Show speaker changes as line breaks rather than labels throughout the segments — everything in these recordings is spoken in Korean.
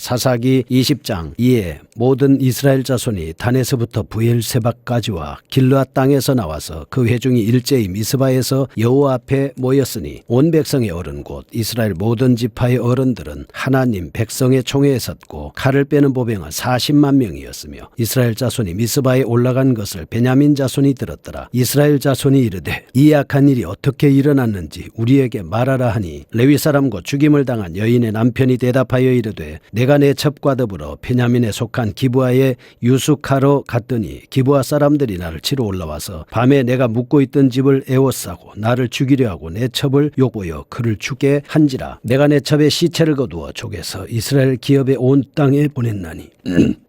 사사기 20장. 이에 모든 이스라엘 자손이 단에서부터 부엘세바까지와 길르앗 땅에서 나와서 그 회중이 일제히 미스바에서 여호와 앞에 모였으니 온 백성의 어른 곧 이스라엘 모든 지파의 어른들은 하나님 백성의 총회에 섰고 칼을 빼는 보병은 40만 명이었으며 이스라엘 자손이 미스바에 올라간 것을 베냐민 자손이 들었더라. 이스라엘 자손이 이르되 이 악한 일이 어떻게 일어났는지 우리에게 말하라 하니 레위 사람 곧 죽임을 당한 여인의 남편이 대답하여 이르되 내가 내 첩과 더불어 베냐민에 속한 기브아에 유숙하러 갔더니 기브아 사람들이 나를 치러 올라와서 밤에 내가 묵고 있던 집을 에워싸고 나를 죽이려 하고 내 첩을 욕보여 그를 죽게 한지라. 내가 내 첩의 시체를 거두어 족에서 이스라엘 기업의 온 땅에 보냈나니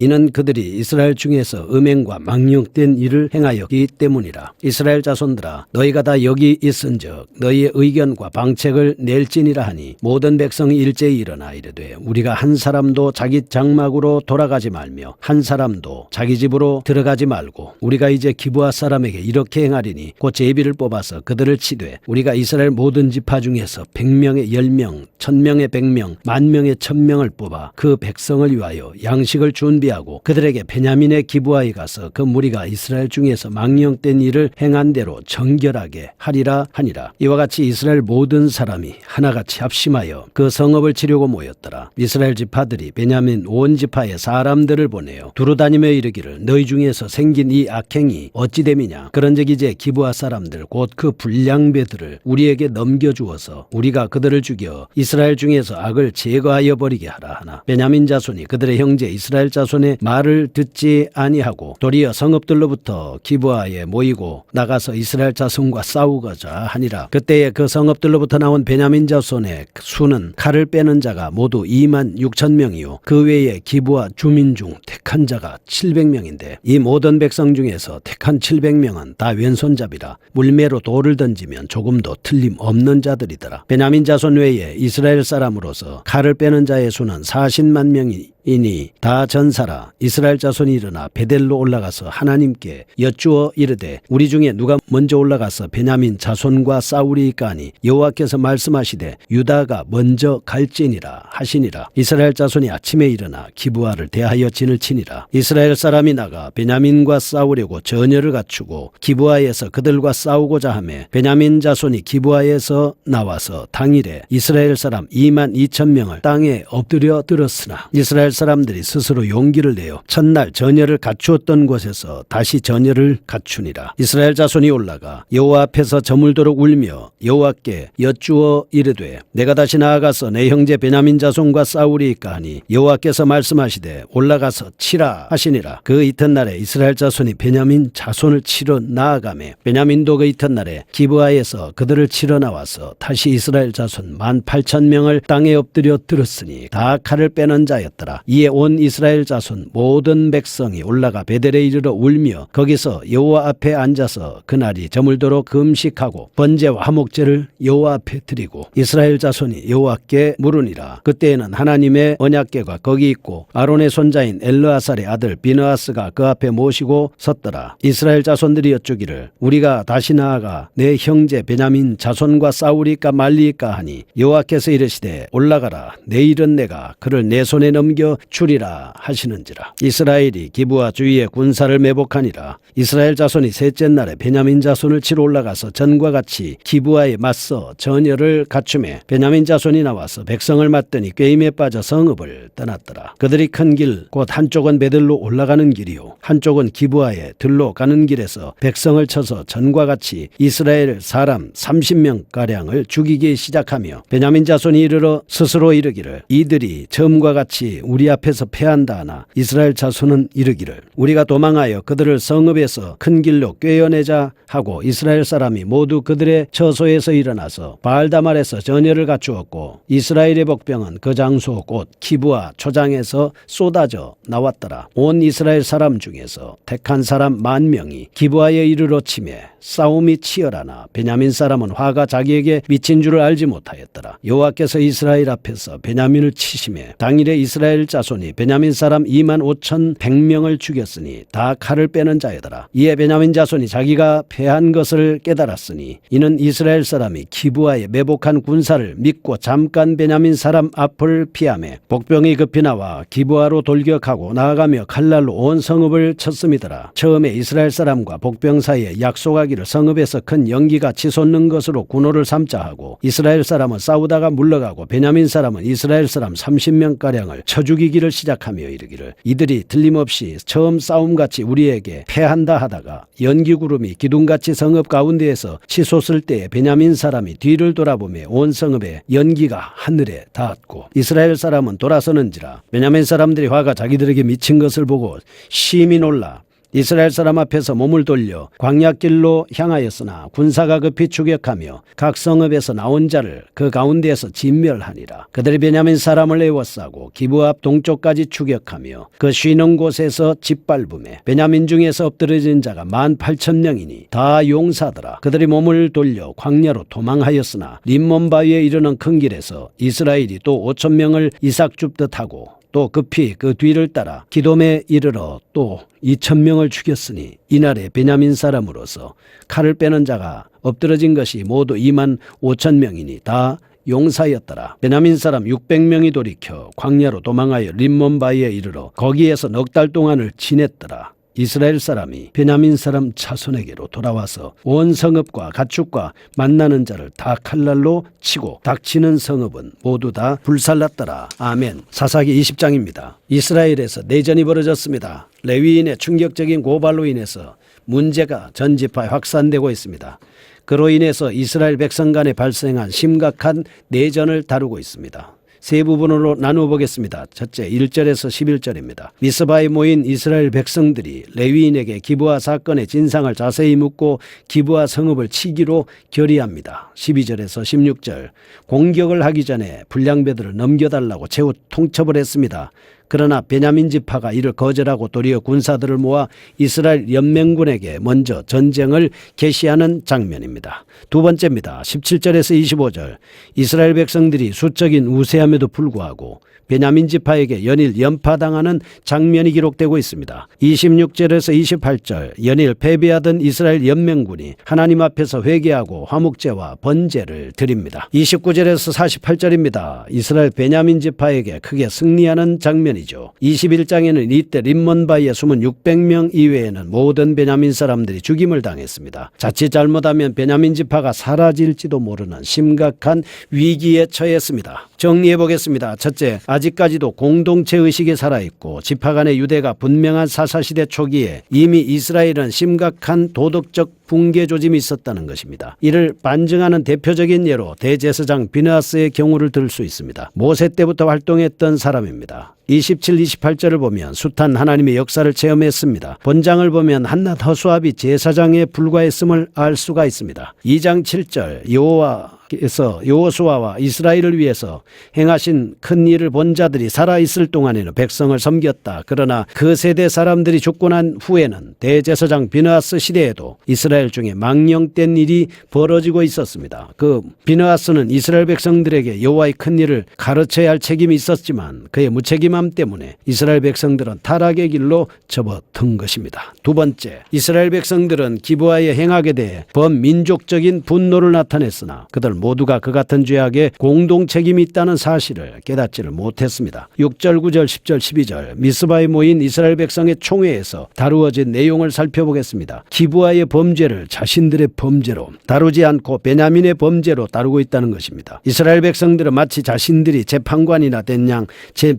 이는 그들이 이스라엘 중에서 음행과 망령된 일을 행하였기 때문이라. 이스라엘 자손들아 너희가 다 여기 있은즉 너희의 의견과 방책을 낼지니라 하니 모든 백성이 일제히 일어나 이르되 우리가 한 사람도 자기 장막으로 돌아가지 말며 한 사람도 자기 집으로 들어가지 말고 우리가 이제 기브아 사람에게 이렇게 행하리니 곧 제비를 뽑아서 그들을 치되 우리가 이스라엘 모든 지파 중에서 100명의 10명 1000명의 100명 10,000명의 1000명을 뽑아 그 백성을 위하여 양식을 준비하고 그들에게 베냐민의 기브아에 가서 그 무리가 이스라엘 중에서 망령된 일을 행한 대로 정결하게 하리라 하니라. 이와 같이 이스라엘 모든 사람이 하나같이 합심하여 그 성읍을 치려고 모였더라. 이스라엘 지파들이 베냐민 온 지파의 사람들을 보내어 두루다니며 이르기를 너희 중에서 생긴 이 악행이 어찌 됨이냐. 그런즉 이제 기브아 사람들 곧 그 불량배들을 우리에게 넘겨주어서 우리가 그들을 죽여 이스라엘 중에서 악을 제거하여 버리게 하라 하나 베냐민 자손이 그들의 형제 이스라엘 자손의 말을 듣지 아니하고 도리어 성읍들로부터 기브아에 모이고 나가서 이스라엘 자손과 싸우고자 하니라. 그때에 그 성읍들로부터 나온 베냐민 자손의 수는 칼을 빼는 자가 모두 26,000명이요 그 외에 기브아 주민 중 택한 자가 700명인데 이 모든 백성 중에서 택한 700명은 다 왼손잡이라 물매로 돌을 던지면 조금도 틀림없는 자들이더라. 베냐민 자손 외에 이스라엘 사람으로서 칼을 빼는 자의 수는 40만 명이니 다 전사라. 이스라엘 자손이 일어나 베델로 올라가서 하나님께 여쭈어 이르되 우리 중에 누가 먼저 올라가서 베냐민 자손과 싸우리이까 하니 여호와께서 말씀하시되 유다가 먼저 갈지니라 하시니라. 이스라엘 자손이 아침에 일어나 기브아를 대하여 진을 치니라. 이스라엘 사람이 나가 베냐민과 싸우려고 전열을 갖추고 기브아에서 그들과 싸우고자 하매 베냐민 자손이 기브아에서 나와서 당일에 이스라엘 사람 22,000명을 땅에 엎드려 들었으나 이스라엘 사람들이 스스로 용기를 내어 첫날 전열을 갖추었던 곳에서 다시 전열을 갖추니라. 이스라엘 자손이 올라가 여호와 앞에서 저물도록 울며 여호와께 여쭈어 이르되 내가 다시 나아가서 내 형제 베냐민 자손과 싸우리이까 하니 여호와께서 말씀하시되 올라가서 치라 하시니라. 그 이튿날에 이스라엘 자손이 베냐민 자손을 치러 나아가매 베냐민도 그 이튿날에 기브아에서 그들을 치러 나와서 다시 이스라엘 자손 18,000명을 땅에 엎드려 들었으니 다 칼을 빼는 자였더라. 이에 온 이스라엘 자손 모든 백성이 올라가 베델에 이르러 울며 거기서 여호와 앞에 앉아서 그날이 저물도록 금식하고 번제와 화목제를 여호와 앞에 드리고 이스라엘 자손이 여호와께 물으니라. 그때에는 하나님의 언약궤가 거기 있고 아론의 손자인 엘르아살의 아들 비느하스가 그 앞에 모시고 섰더라. 이스라엘 자손들이 여쭈기를 우리가 다시 나아가 내 형제 베냐민 자손과 싸우리까 말리까 하니 여호와께서 이르시되 올라가라. 내일은 내가 그를 내 손에 넘겨 주리라 하시는지라. 이스라엘이 기브아 주위에 군사를 매복하니라. 이스라엘 자손이 셋째 날에 베냐민 자손을 치러 올라가서 전과 같이 기브아에 맞서 전열을 갖추매 베냐민 자손이 나와서 백성을 맞더니 꾀임에 빠져 성읍을 떠났더라. 그들이 큰 길 곧 한쪽은 베델로 올라가는 길이요 한쪽은 기브아에 들로 가는 길에서 백성을 쳐서 전과 같이 이스라엘 사람 30명가량을 죽이기 시작하며 베냐민 자손이 이르러 스스로 이르기를 이들이 처음과 같이 우리 앞에서 패한다 하나 이스라엘 자손은 이르기를 우리가 도망하여 그들을 성읍에서 큰 길로 꿰어내자 하고 이스라엘 사람이 모두 그들의 처소에서 일어나서 바알다말에서 전열을 갖추었고 이스라엘의 복병은 그 장소 곧 기브아 초장에서 쏟아져 나왔더라. 온 이스라엘 사람 중에서 택한 사람 10,000명이 기브아에 이르러 치매 싸움이 치열하나 베냐민 사람은 화가 자기에게 미친 줄을 알지 못하였더라. 여호와께서 이스라엘 앞에서 베냐민을 치심에 당일에 이스라엘 이스라엘 자손이 베냐민 사람 25,100명을 죽였으니 다 칼을 빼는 자여더라. 이에 베냐민 자손이 자기가 패한 것을 깨달았으니 이는 이스라엘 사람이 기브아에 매복한 군사를 믿고 잠깐 베냐민 사람 앞을 피하매 복병이 급히 나와 기브아로 돌격하고 나아가며 칼날로 온 성읍을 쳤음이더라. 처음에 이스라엘 사람과 복병 사이에 약속하기를 성읍에서 큰 연기가 치솟는 것으로 군호를 삼자 하고 이스라엘 사람은 싸우다가 물러가고 베냐민 사람은 이스라엘 사람 30명가량을 쳐 죽이기를 시작하며 이르기를 이들이 틀림없이 처음 싸움같이 우리에게 패한다 하다가 연기구름이 기둥같이 성읍 가운데에서 치솟을 때에 베냐민 사람이 뒤를 돌아보며 온 성읍에 연기가 하늘에 닿았고 이스라엘 사람은 돌아서는지라. 베냐민 사람들이 화가 자기들에게 미친 것을 보고 심히 놀라 이스라엘 사람 앞에서 몸을 돌려 광야길로 향하였으나 군사가 급히 추격하며 각 성읍에서 나온 자를 그 가운데에서 진멸하니라. 그들이 베냐민 사람을 에워싸고 기브아 앞 동쪽까지 추격하며 그 쉬는 곳에서 짓밟음에 베냐민 중에서 엎드러진 자가 18,000명이니 다 용사더라. 그들이 몸을 돌려 광야로 도망하였으나 림몬 바위에 이르는 큰 길에서 이스라엘이 또 5,000명을 이삭 줍듯 하고 또 급히 그 뒤를 따라 기돔에 이르러 또 2,000명을 죽였으니 이날에 베냐민 사람으로서 칼을 빼는 자가 엎드러진 것이 모두 25,000명이니 다 용사였더라. 베냐민 사람 600명이 돌이켜 광야로 도망하여 림몬 바위에 이르러 거기에서 넉 달 동안을 지냈더라. 이스라엘 사람이 베냐민 사람 자손에게로 돌아와서 온 성읍과 가축과 만나는 자를 다 칼날로 치고 닥치는 성읍은 모두 다 불살랐더라. 아멘. 사사기 20장입니다. 이스라엘에서 내전이 벌어졌습니다. 레위인의 충격적인 고발로 인해서 문제가 전 지파에 확산되고 있습니다. 그로 인해서 이스라엘 백성 간에 발생한 심각한 내전을 다루고 있습니다. 세 부분으로 나누어 보겠습니다. 첫째, 1절에서 11절입니다. 미스바에 모인 이스라엘 백성들이 레위인에게 기브아 사건의 진상을 자세히 묻고 기브아 성읍을 치기로 결의합니다. 12절에서 16절, 공격을 하기 전에 불량배들을 넘겨달라고 최후 통첩을 했습니다. 그러나 베냐민 지파가 이를 거절하고 도리어 군사들을 모아 이스라엘 연맹군에게 먼저 전쟁을 개시하는 장면입니다. 두 번째입니다. 17절에서 25절, 이스라엘 백성들이 수적인 우세함에도 불구하고 베냐민 지파에게 연일 연파당하는 장면이 기록되고 있습니다. 26절에서 28절, 연일 패배하던 이스라엘 연맹군이 하나님 앞에서 회개하고 화목제와 번제를 드립니다. 29절에서 48절입니다. 이스라엘 베냐민 지파에게 크게 승리하는 장면이죠. 21장에는 이때 림몬바위에 숨은 600명 이외에는 모든 베냐민 사람들이 죽임을 당했습니다. 자칫 잘못하면 베냐민 지파가 사라질지도 모르는 심각한 위기에 처했습니다. 정리해 보겠습니다. 첫째, 아직까지도 공동체 의식이 살아있고 지파 간의 유대가 분명한 사사시대 초기에 이미 이스라엘은 심각한 도덕적 붕괴 조짐이 있었다는 것입니다. 이를 반증하는 대표적인 예로 대제사장 비느하스의 경우를 들 수 있습니다. 모세 때부터 활동했던 사람입니다. 27, 28절을 보면 숫한 하나님의 역사를 체험했습니다. 본장을 보면 한낱 허수아비 제사장에 불과했음을 알 수가 있습니다. 2장 7절, 여호와께서 여호수아와 이스라엘을 위해서 행하신 큰 일을 본 자들이 살아있을 동안에는 백성을 섬겼다. 그러나 그 세대 사람들이 죽고 난 후에는 대제사장 비느하스 시대에도 이스라엘 중에 망령된 일이 벌어지고 있었습니다. 그 비느하스는 이스라엘 백성들에게 여호와의 큰 일을 가르쳐야 할 책임이 있었지만 그의 무책임함 때문에 이스라엘 백성들은 타락의 길로 접어든 것입니다. 두 번째, 이스라엘 백성들은 기브아에 행하게 대해 범민족적인 분노를 나타냈으나 그들 모두가 그 같은 죄악에 공동 책임이 있다는 사실을 깨닫지를 못했습니다. 6절, 9절, 10절, 12절 미스바에 모인 이스라엘 백성의 총회에서 다루어진 내용을 살펴보겠습니다. 기브아의 범죄를 자신들의 범죄로 다루지 않고 베냐민의 범죄로 다루고 있다는 것입니다. 이스라엘 백성들은 마치 자신들이 재판관이나 된 양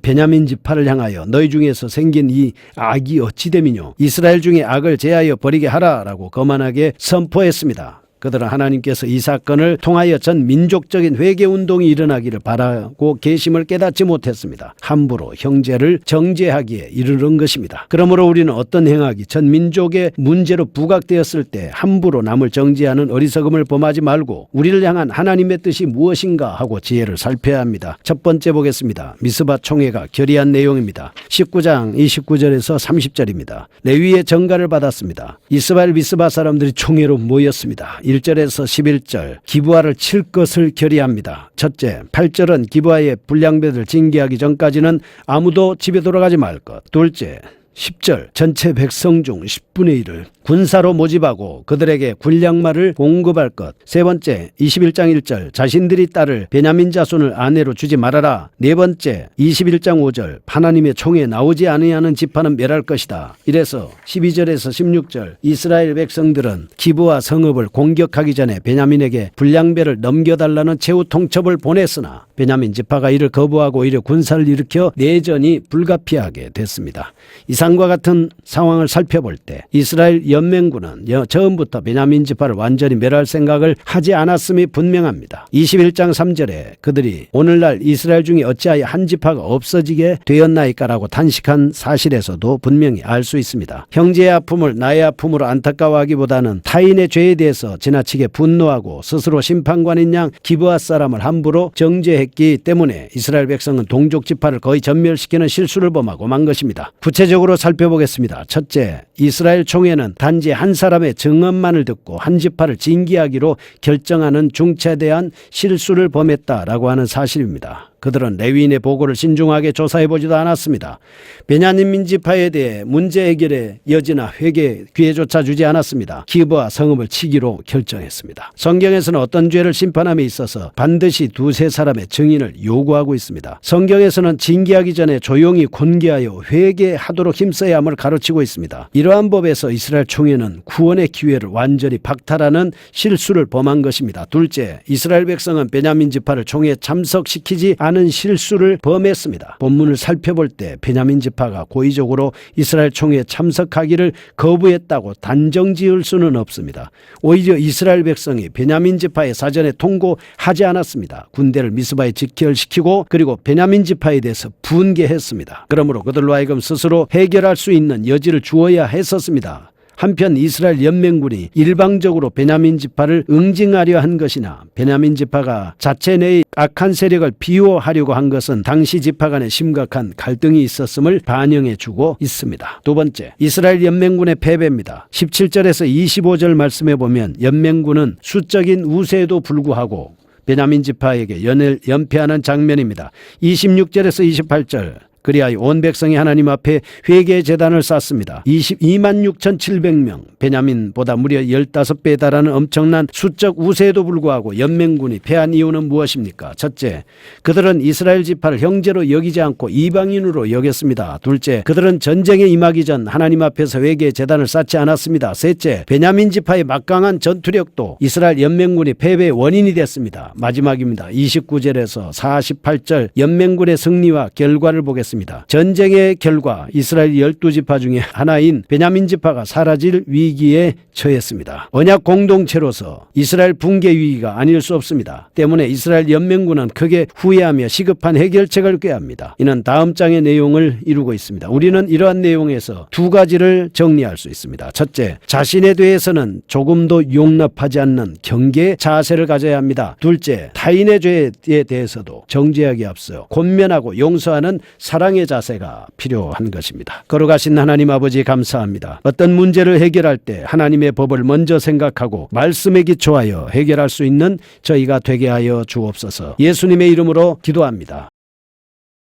베냐민 지파를 향하여 너희 중에서 생긴 이 악이 어찌 됨이뇨, 이스라엘 중에 악을 제하여 버리게 하라라고 거만하게 선포했습니다. 그들은 하나님께서 이 사건을 통하여 전 민족적인 회개운동이 일어나기를 바라고 계심을 깨닫지 못했습니다. 함부로 형제를 정죄하기에 이르는 것입니다. 그러므로 우리는 어떤 행악이 전 민족의 문제로 부각되었을 때 함부로 남을 정죄하는 어리석음을 범하지 말고 우리를 향한 하나님의 뜻이 무엇인가 하고 지혜를 살펴야 합니다. 첫 번째 보겠습니다. 미스바 총회가 결의한 내용입니다. 19장 29절에서 30절입니다. 레위의 전가를 받았습니다. 이스라엘 미스바 사람들이 총회로 모였습니다. 1절에서 11절 기브아를 칠 것을 결의합니다. 첫째, 8절은 기브아의 불량배를 징계하기 전까지는 아무도 집에 돌아가지 말 것. 둘째, 10절 전체 백성 중 10분의 1을 군사로 모집하고 그들에게 군량말을 공급할 것. 세 번째, 21장 1절 자신들이 딸을 베냐민 자손을 아내로 주지 말아라. 네 번째, 21장 5절 하나님의 총에 나오지 아니하는 지파는 멸할 것이다. 이래서 12절에서 16절 이스라엘 백성들은 기브아 성읍을 공격하기 전에 베냐민에게 불량배를 넘겨달라는 최후 통첩을 보냈으나 베냐민 지파가 이를 거부하고 오히려 군사를 일으켜 내전이 불가피하게 됐습니다. 이상과 같은 상황을 살펴볼 때 이스라엘 연맹군은 처음부터 베냐민 지파를 완전히 멸할 생각을 하지 않았음이 분명합니다. 21장 3절에 그들이 오늘날 이스라엘 중에 어찌하여 한 지파가 없어지게 되었나이까라고 단식한 사실에서도 분명히 알 수 있습니다. 형제의 아픔을 나의 아픔으로 안타까워하기보다는 타인의 죄에 대해서 지나치게 분노하고 스스로 심판관인 양 기브아 사람을 함부로 정죄했기 때문에 이스라엘 백성은 동족 지파를 거의 전멸시키는 실수를 범하고 만 것입니다. 구체적으로 살펴보겠습니다. 첫째, 이스라엘 총회는 단지 한 사람의 증언만을 듣고 한 지파를 징계하기로 결정하는 중차대한 실수를 범했다라고 하는 사실입니다. 그들은 레위인의 보고를 신중하게 조사해보지도 않았습니다. 베냐민 지파에 대해 문제 해결의 여지나 회개 기회조차 주지 않았습니다. 기브아 성읍을 치기로 결정했습니다. 성경에서는 어떤 죄를 심판함에 있어서 반드시 두세 사람의 증인을 요구하고 있습니다. 성경에서는 징계하기 전에 조용히 훈계하여 회개하도록 힘써야 함을 가르치고 있습니다. 이러한 법에서 이스라엘 총회는 구원의 기회를 완전히 박탈하는 실수를 범한 것입니다. 둘째, 이스라엘 백성은 베냐민 지파를 총회에 참석시키지 않은 실수를 범했습니다. 본문을 살펴볼 때 베냐민 지파가 고의적으로 이스라엘 총회에 참석하기를 거부했다고 단정 지을 수는 없습니다. 오히려 이스라엘 백성이 베냐민 지파에 사전에 통고하지 않았습니다. 군대를 미스바에 직결시키고 그리고 베냐민 지파에 대해서 분개했습니다. 그러므로 그들로 하여금 스스로 해결할 수 있는 여지를 주어야 했었습니다. 한편 이스라엘 연맹군이 일방적으로 베냐민 지파를 응징하려 한 것이나 베냐민 지파가 자체 내의 악한 세력을 비호하려고 한 것은 당시 지파 간에 심각한 갈등이 있었음을 반영해 주고 있습니다. 두 번째, 이스라엘 연맹군의 패배입니다. 17절에서 25절 말씀해 보면 연맹군은 수적인 우세에도 불구하고 베냐민 지파에게 연패하는 장면입니다. 26절에서 28절 그리하여 온 백성이 하나님 앞에 회개 제단을 쌓습니다. 22만 6,700명, 베냐민보다 무려 15배에 달하는 엄청난 수적 우세에도 불구하고 연맹군이 패한 이유는 무엇입니까? 첫째, 그들은 이스라엘 지파를 형제로 여기지 않고 이방인으로 여겼습니다. 둘째, 그들은 전쟁에 임하기 전 하나님 앞에서 회개 제단을 쌓지 않았습니다. 셋째, 베냐민 지파의 막강한 전투력도 이스라엘 연맹군이 패배의 원인이 됐습니다. 마지막입니다. 29절에서 48절 연맹군의 승리와 결과를 보겠습니다. 전쟁의 결과 이스라엘 12지파 중에 하나인 베냐민 지파가 사라질 위기에 처했습니다. 언약 공동체로서 이스라엘 붕괴 위기가 아닐 수 없습니다. 때문에 이스라엘 연맹군은 크게 후회하며 시급한 해결책을 꾀합니다. 이는 다음 장의 내용을 이루고 있습니다. 우리는 이러한 내용에서 두 가지를 정리할 수 있습니다. 첫째, 자신에 대해서는 조금도 용납하지 않는 경계의 자세를 가져야 합니다. 둘째, 타인의 죄에 대해서도 정죄하기 앞서 권면하고 용서하는 사랑의 자세가 필요한 것입니다. 거룩하신 하나님 아버지 감사합니다. 어떤 문제를 해결할 때 하나님의 법을 먼저 생각하고 말씀에 기초하여 해결할 수 있는 저희가 되게 하여 주옵소서. 예수님의 이름으로 기도합니다.